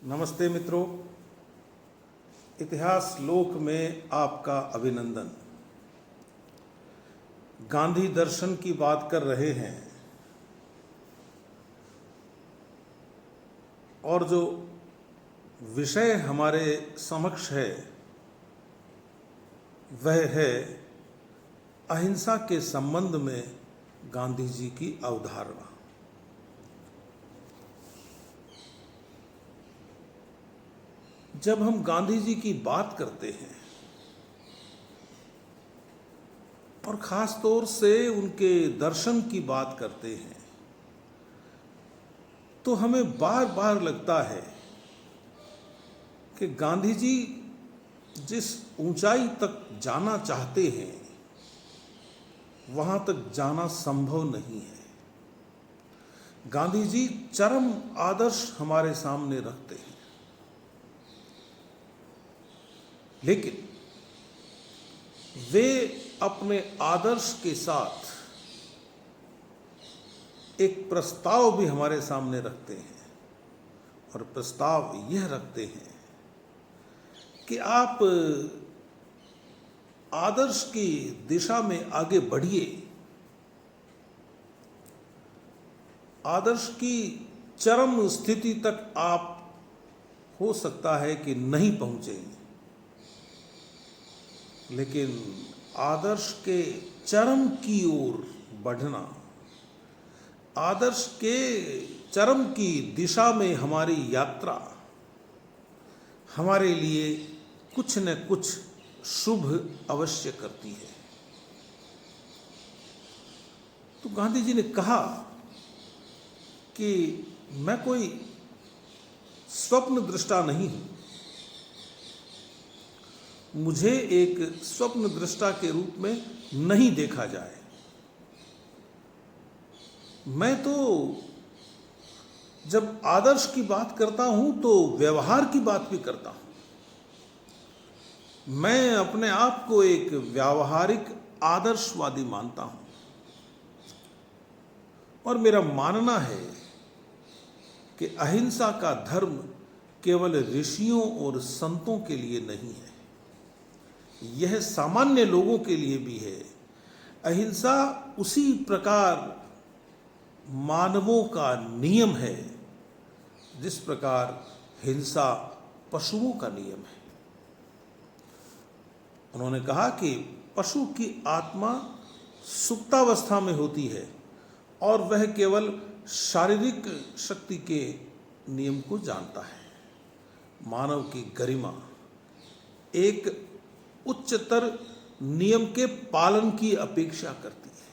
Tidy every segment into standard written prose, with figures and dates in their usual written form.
नमस्ते मित्रों, इतिहास लोक में आपका अभिनंदन। गांधी दर्शन की बात कर रहे हैं और जो विषय हमारे समक्ष है वह है अहिंसा के संबंध में गांधी जी की अवधारणा। जब हम गांधी जी की बात करते हैं और ख़ास तौर से उनके दर्शन की बात करते हैं तो हमें बार बार लगता है कि गांधी जी जिस ऊंचाई तक जाना चाहते हैं वहाँ तक जाना संभव नहीं है। गांधी जी चरम आदर्श हमारे सामने रखते हैं, लेकिन वे अपने आदर्श के साथ एक प्रस्ताव भी हमारे सामने रखते हैं और प्रस्ताव यह रखते हैं कि आप आदर्श की दिशा में आगे बढ़िए। आदर्श की चरम स्थिति तक आप हो सकता है कि नहीं पहुंचे, लेकिन आदर्श के चरम की ओर बढ़ना, आदर्श के चरम की दिशा में हमारी यात्रा हमारे लिए कुछ न कुछ शुभ अवश्य करती है। तो गांधी जी ने कहा कि मैं कोई स्वप्न दृष्टा नहीं हूं, मुझे एक स्वप्न दृष्टा के रूप में नहीं देखा जाए। मैं तो जब आदर्श की बात करता हूं तो व्यवहार की बात भी करता हूं। मैं अपने आप को एक व्यावहारिक आदर्शवादी मानता हूं और मेरा मानना है कि अहिंसा का धर्म केवल ऋषियों और संतों के लिए नहीं है, यह सामान्य लोगों के लिए भी है। अहिंसा उसी प्रकार मानवों का नियम है जिस प्रकार हिंसा पशुओं का नियम है। उन्होंने कहा कि पशु की आत्मा सुप्तावस्था में होती है और वह केवल शारीरिक शक्ति के नियम को जानता है। मानव की गरिमा एक उच्चतर नियम के पालन की अपेक्षा करती है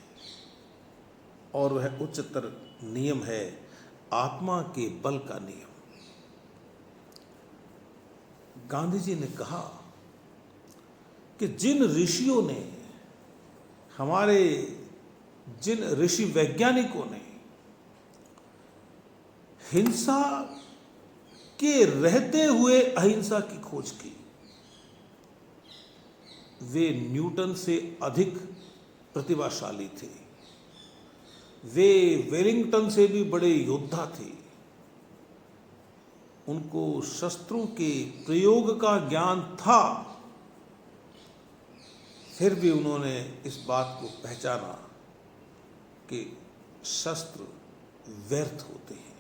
और वह उच्चतर नियम है आत्मा के बल का नियम। गांधी जी ने कहा कि जिन ऋषि वैज्ञानिकों ने हिंसा के रहते हुए अहिंसा की खोज की, वे न्यूटन से अधिक प्रतिभाशाली थे, वे वेलिंगटन से भी बड़े योद्धा थे। उनको शस्त्रों के प्रयोग का ज्ञान था, फिर भी उन्होंने इस बात को पहचाना कि शस्त्र व्यर्थ होते हैं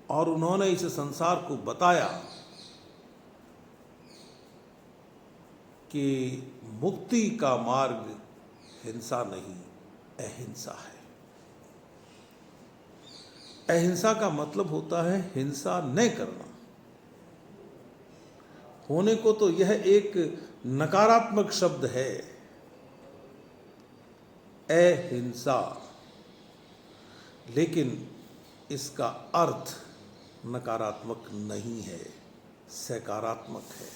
और उन्होंने इस संसार को बताया कि मुक्ति का मार्ग हिंसा नहीं, अहिंसा है। अहिंसा का मतलब होता है हिंसा न करना। होने को तो यह एक नकारात्मक शब्द है, अहिंसा, लेकिन इसका अर्थ नकारात्मक नहीं है, सकारात्मक है।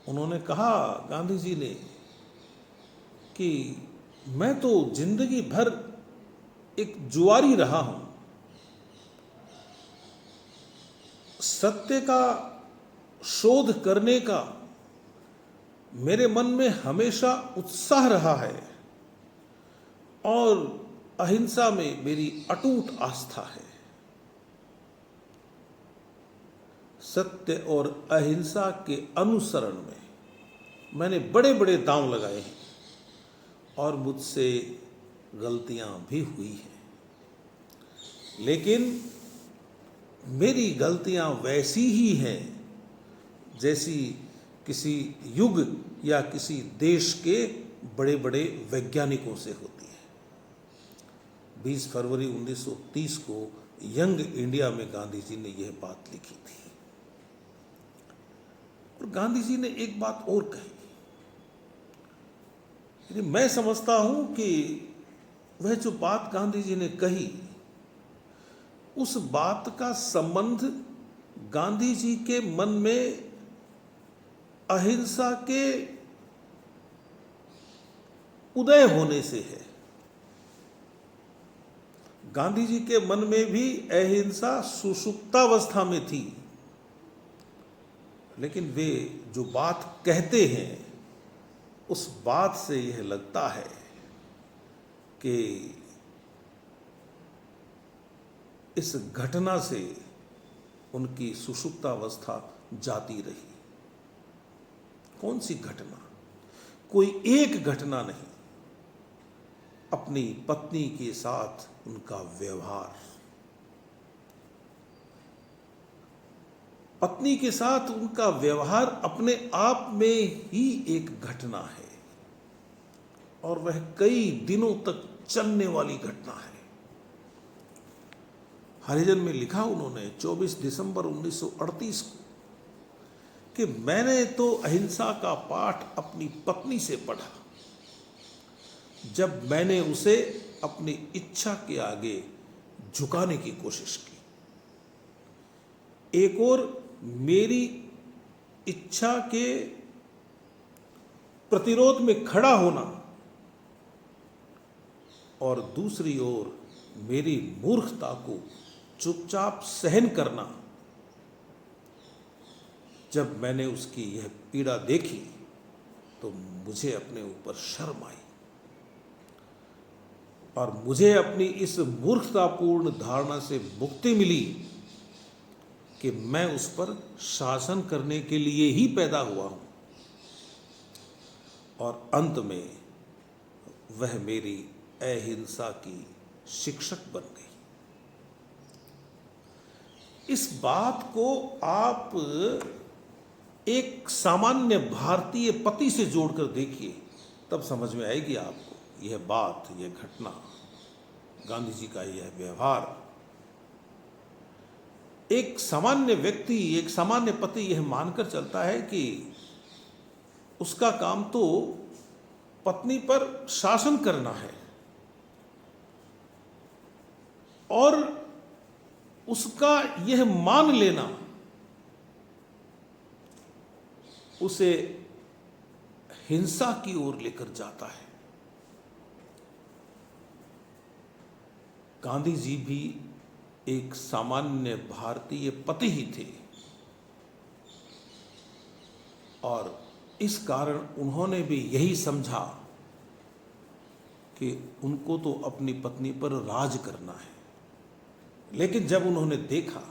उन्होंने कहा, गांधी जी ने, कि मैं तो जिंदगी भर एक जुआरी रहा हूं, सत्य का शोध करने का मेरे मन में हमेशा उत्साह रहा है और अहिंसा में मेरी अटूट आस्था है। सत्य और अहिंसा के अनुसरण में मैंने बड़े बड़े दांव लगाए हैं और मुझसे गलतियां भी हुई हैं, लेकिन मेरी गलतियां वैसी ही हैं जैसी किसी युग या किसी देश के बड़े बड़े वैज्ञानिकों से होती है। 20 फरवरी 1930 को यंग इंडिया में गांधी जी ने यह बात लिखी थी। और गांधी जी ने एक बात और कही, मैं समझता हूं कि वह जो बात गांधी जी ने कही, उस बात का संबंध गांधी जी के मन में अहिंसा के उदय होने से है। गांधी जी के मन में भी अहिंसा सुषुप्तावस्था में थी, लेकिन वे जो बात कहते हैं उस बात से यह लगता है कि इस घटना से उनकी सुषुप्तावस्था जाती रही। कौन सी घटना? कोई एक घटना नहीं, अपनी पत्नी के साथ उनका व्यवहार। पत्नी के साथ उनका व्यवहार अपने आप में ही एक घटना है और वह कई दिनों तक चलने वाली घटना है। हरिजन में लिखा उन्होंने 24 दिसंबर 1938 को कि मैंने तो अहिंसा का पाठ अपनी पत्नी से पढ़ा जब मैंने उसे अपनी इच्छा के आगे झुकाने की कोशिश की। एक और मेरी इच्छा के प्रतिरोध में खड़ा होना और दूसरी ओर मेरी मूर्खता को चुपचाप सहन करना। जब मैंने उसकी यह पीड़ा देखी तो मुझे अपने ऊपर शर्म आई और मुझे अपनी इस मूर्खतापूर्ण धारणा से मुक्ति मिली कि मैं उस पर शासन करने के लिए ही पैदा हुआ हूं और अंत में वह मेरी अहिंसा की शिक्षक बन गई। इस बात को आप एक सामान्य भारतीय पति से जोड़कर देखिए, तब समझ में आएगी आपको यह बात, यह घटना, गांधी जी का यह व्यवहार। एक सामान्य व्यक्ति, एक सामान्य पति यह मानकर चलता है कि उसका काम तो पत्नी पर शासन करना है और उसका यह मान लेना उसे हिंसा की ओर लेकर जाता है। गांधी जी भी एक सामान्य भारतीय पति ही थे और इस कारण उन्होंने भी यही समझा कि उनको तो अपनी पत्नी पर राज करना है। लेकिन जब उन्होंने देखा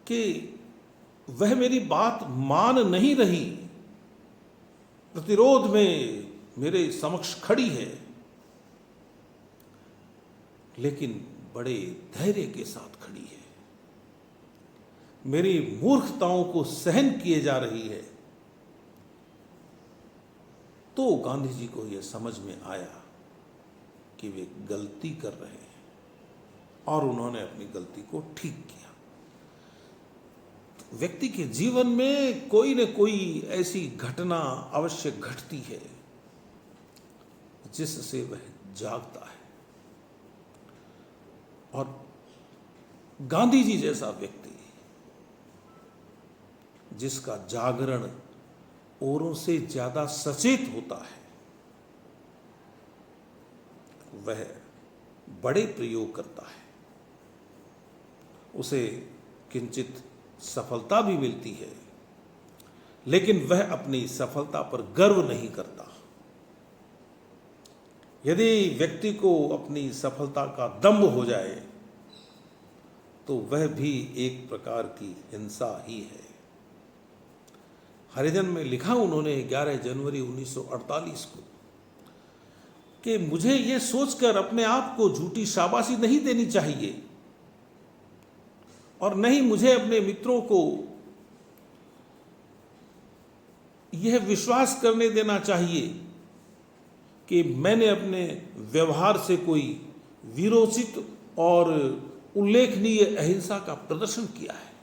कि वह मेरी बात मान नहीं रही, प्रतिरोध में मेरे समक्ष खड़ी है, लेकिन बड़े धैर्य के साथ खड़ी है, मेरी मूर्खताओं को सहन किए जा रही है, तो गांधी जी को यह समझ में आया कि वे गलती कर रहे हैं और उन्होंने अपनी गलती को ठीक किया। व्यक्ति के जीवन में कोई न कोई ऐसी घटना अवश्य घटती है जिससे वह जागता है और गांधी जी जैसा व्यक्ति जिसका जागरण औरों से ज्यादा सचेत होता है, वह बड़े प्रयोग करता है, उसे किंचित सफलता भी मिलती है, लेकिन वह अपनी सफलता पर गर्व नहीं करता। यदि व्यक्ति को अपनी सफलता का दंभ हो जाए तो वह भी एक प्रकार की हिंसा ही है। हरिजन में लिखा उन्होंने 11 जनवरी 1948 को कि मुझे ये सोचकर अपने आप को झूठी शाबाशी नहीं देनी चाहिए और नहीं मुझे अपने मित्रों को यह विश्वास करने देना चाहिए कि मैंने अपने व्यवहार से कोई वीरोचित और उल्लेखनीय अहिंसा का प्रदर्शन किया है।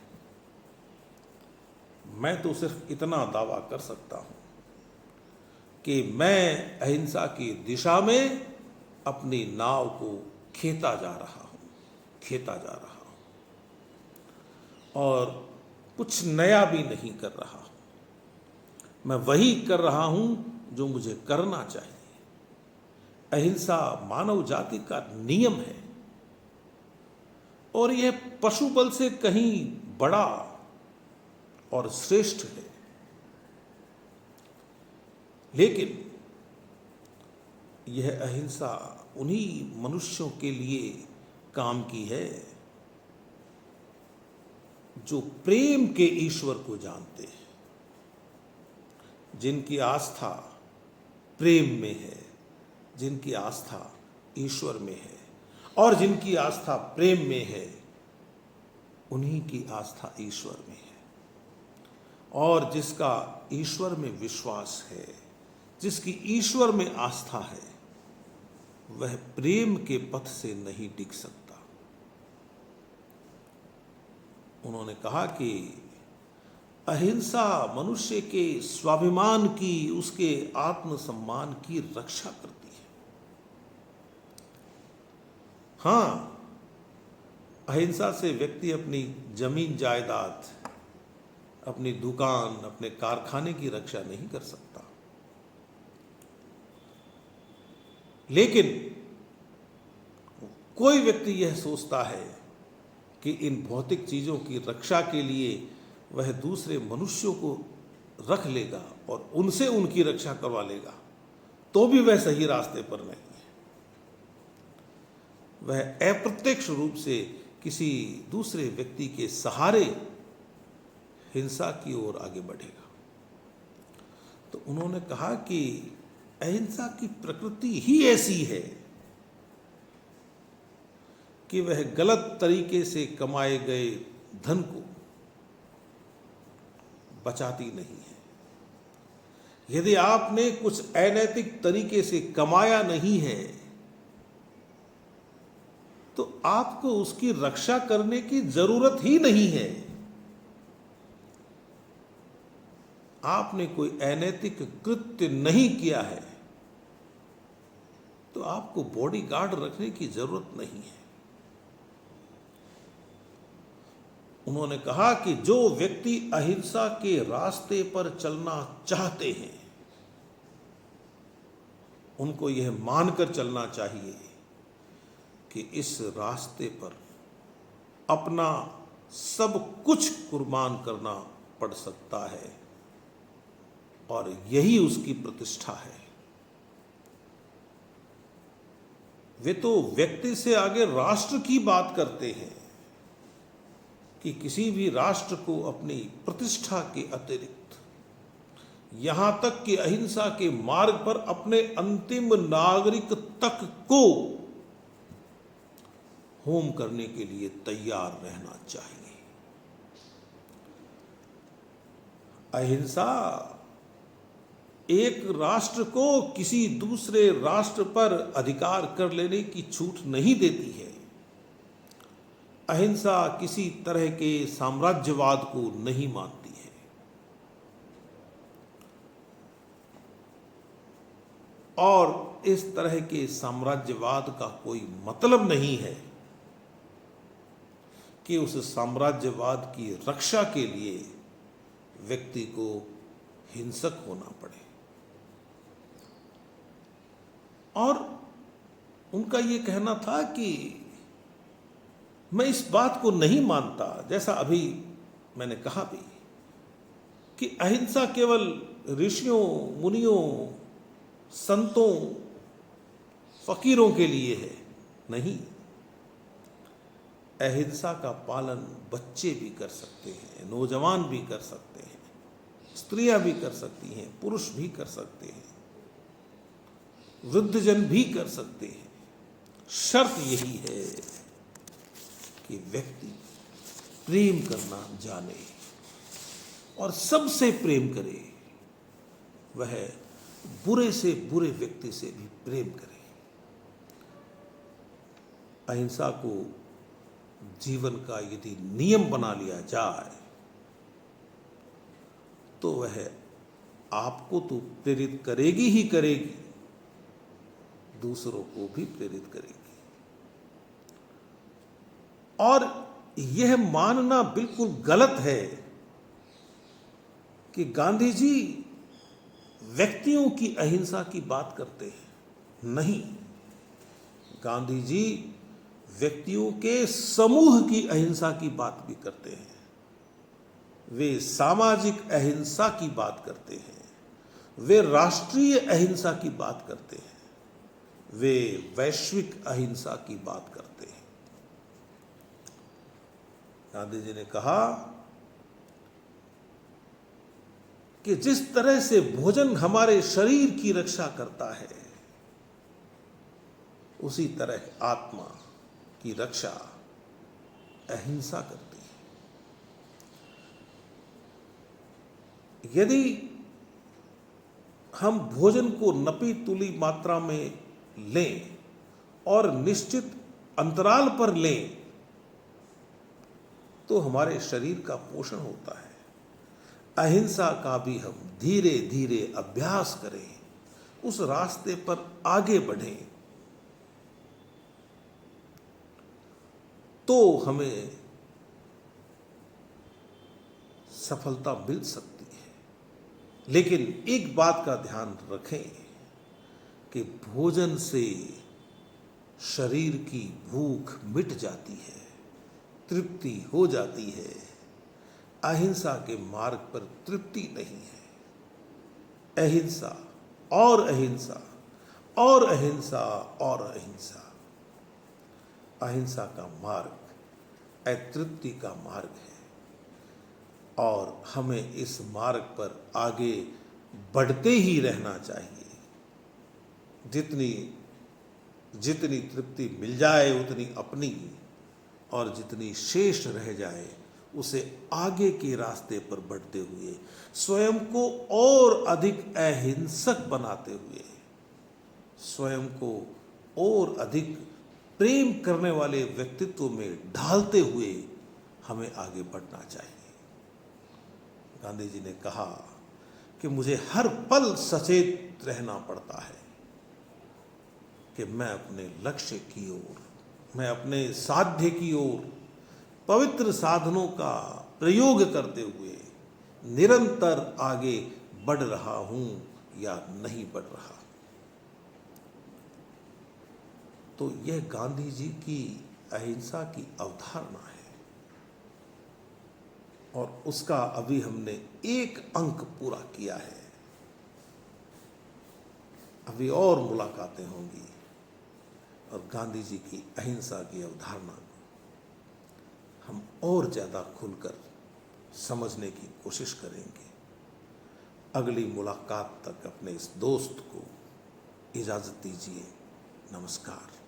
मैं तो सिर्फ इतना दावा कर सकता हूं कि मैं अहिंसा की दिशा में अपनी नाव को खेता जा रहा हूं और कुछ नया भी नहीं कर रहा हूं। मैं वही कर रहा हूं जो मुझे करना चाहिए। अहिंसा मानव जाति का नियम है और यह पशु बल से कहीं बड़ा और श्रेष्ठ है। लेकिन यह अहिंसा उन्हीं मनुष्यों के लिए काम की है जो प्रेम के ईश्वर को जानते हैं, जिनकी आस्था प्रेम में है, जिनकी आस्था ईश्वर में है और जिनकी आस्था प्रेम में है, उन्हीं की आस्था ईश्वर में है। और जिसका ईश्वर में विश्वास है, जिसकी ईश्वर में आस्था है, वह प्रेम के पथ से नहीं टिक सकता। उन्होंने कहा कि अहिंसा मनुष्य के स्वाभिमान की, उसके आत्मसम्मान की रक्षा करती है। हां, अहिंसा से व्यक्ति अपनी जमीन जायदाद, अपनी दुकान, अपने कारखाने की रक्षा नहीं कर सकता, लेकिन कोई व्यक्ति यह सोचता है कि इन भौतिक चीजों की रक्षा के लिए वह दूसरे मनुष्यों को रख लेगा और उनसे उनकी रक्षा करवा लेगा, तो भी वह सही रास्ते पर नहीं है। वह अप्रत्यक्ष रूप से किसी दूसरे व्यक्ति के सहारे हिंसा की ओर आगे बढ़ेगा। तो उन्होंने कहा कि अहिंसा की प्रकृति ही ऐसी है कि वह गलत तरीके से कमाए गए धन को बचाती नहीं है। यदि आपने कुछ अनैतिक तरीके से कमाया नहीं है तो आपको उसकी रक्षा करने की जरूरत ही नहीं है। आपने कोई अनैतिक कृत्य नहीं किया है तो आपको बॉडीगार्ड रखने की जरूरत नहीं है। उन्होंने कहा कि जो व्यक्ति अहिंसा के रास्ते पर चलना चाहते हैं, उनको यह मानकर चलना चाहिए कि इस रास्ते पर अपना सब कुछ कुर्बान करना पड़ सकता है और यही उसकी प्रतिष्ठा है। वे तो व्यक्ति से आगे राष्ट्र की बात करते हैं कि किसी भी राष्ट्र को अपनी प्रतिष्ठा के अतिरिक्त, यहां तक कि अहिंसा के मार्ग पर अपने अंतिम नागरिक तक को होम करने के लिए तैयार रहना चाहिए। अहिंसा एक राष्ट्र को किसी दूसरे राष्ट्र पर अधिकार कर लेने की छूट नहीं देती है। अहिंसा किसी तरह के साम्राज्यवाद को नहीं मानती है। और इस तरह के साम्राज्यवाद का कोई मतलब नहीं है कि उस साम्राज्यवाद की रक्षा के लिए व्यक्ति को हिंसक होना पड़े। और उनका ये कहना था कि मैं इस बात को नहीं मानता, जैसा अभी मैंने कहा भी, कि अहिंसा केवल ऋषियों, मुनियों, संतों, फकीरों के लिए है। नहीं, अहिंसा का पालन बच्चे भी कर सकते हैं, नौजवान भी कर सकते हैं, स्त्रियां भी कर सकती हैं, पुरुष भी कर सकते हैं, वृद्धजन भी कर सकते हैं। शर्त यही है कि व्यक्ति प्रेम करना जाने और सबसे प्रेम करे, वह बुरे से बुरे व्यक्ति से भी प्रेम करे। अहिंसा को जीवन का यदि नियम बना लिया जाए तो वह आपको तो प्रेरित करेगी ही करेगी, दूसरों को भी प्रेरित करेगी। और यह मानना बिल्कुल गलत है कि गांधी जी व्यक्तियों की अहिंसा की बात करते हैं। नहीं, गांधी जी व्यक्तियों के समूह की अहिंसा की बात भी करते हैं। वे सामाजिक अहिंसा की बात करते हैं, वे राष्ट्रीय अहिंसा की बात करते हैं, वे वैश्विक अहिंसा की बात करते हैं। गांधी जी ने कहा कि जिस तरह से भोजन हमारे शरीर की रक्षा करता है, उसी तरह आत्मा की रक्षा अहिंसा करती है। यदि हम भोजन को नपी तुली मात्रा में लें और निश्चित अंतराल पर लें तो हमारे शरीर का पोषण होता है। अहिंसा का भी हम धीरे धीरे अभ्यास करें, उस रास्ते पर आगे बढ़ें, तो हमें सफलता मिल सकती है। लेकिन एक बात का ध्यान रखें कि भोजन से शरीर की भूख मिट जाती है, तृप्ति हो जाती है। अहिंसा के मार्ग पर तृप्ति नहीं है। अहिंसा और अहिंसा और अहिंसा और अहिंसा। अहिंसा का मार्ग अतृप्ति का मार्ग है और हमें इस मार्ग पर आगे बढ़ते ही रहना चाहिए। जितनी जितनी तृप्ति मिल जाए उतनी अपनी, और जितनी शेष रह जाए उसे आगे के रास्ते पर बढ़ते हुए, स्वयं को और अधिक अहिंसक बनाते हुए, स्वयं को और अधिक प्रेम करने वाले व्यक्तित्व में ढालते हुए हमें आगे बढ़ना चाहिए। गांधी जी ने कहा कि मुझे हर पल सचेत रहना पड़ता है कि मैं अपने लक्ष्य की ओर, मैं अपने साध्य की ओर पवित्र साधनों का प्रयोग करते हुए निरंतर आगे बढ़ रहा हूं या नहीं बढ़ रहा। तो यह गांधी जी की अहिंसा की अवधारणा है और उसका अभी हमने एक अंक पूरा किया है। अभी और मुलाकातें होंगी और गांधी जी की अहिंसा की अवधारणा हम और ज़्यादा खुलकर समझने की कोशिश करेंगे। अगली मुलाकात तक अपने इस दोस्त को इजाज़त दीजिए। नमस्कार।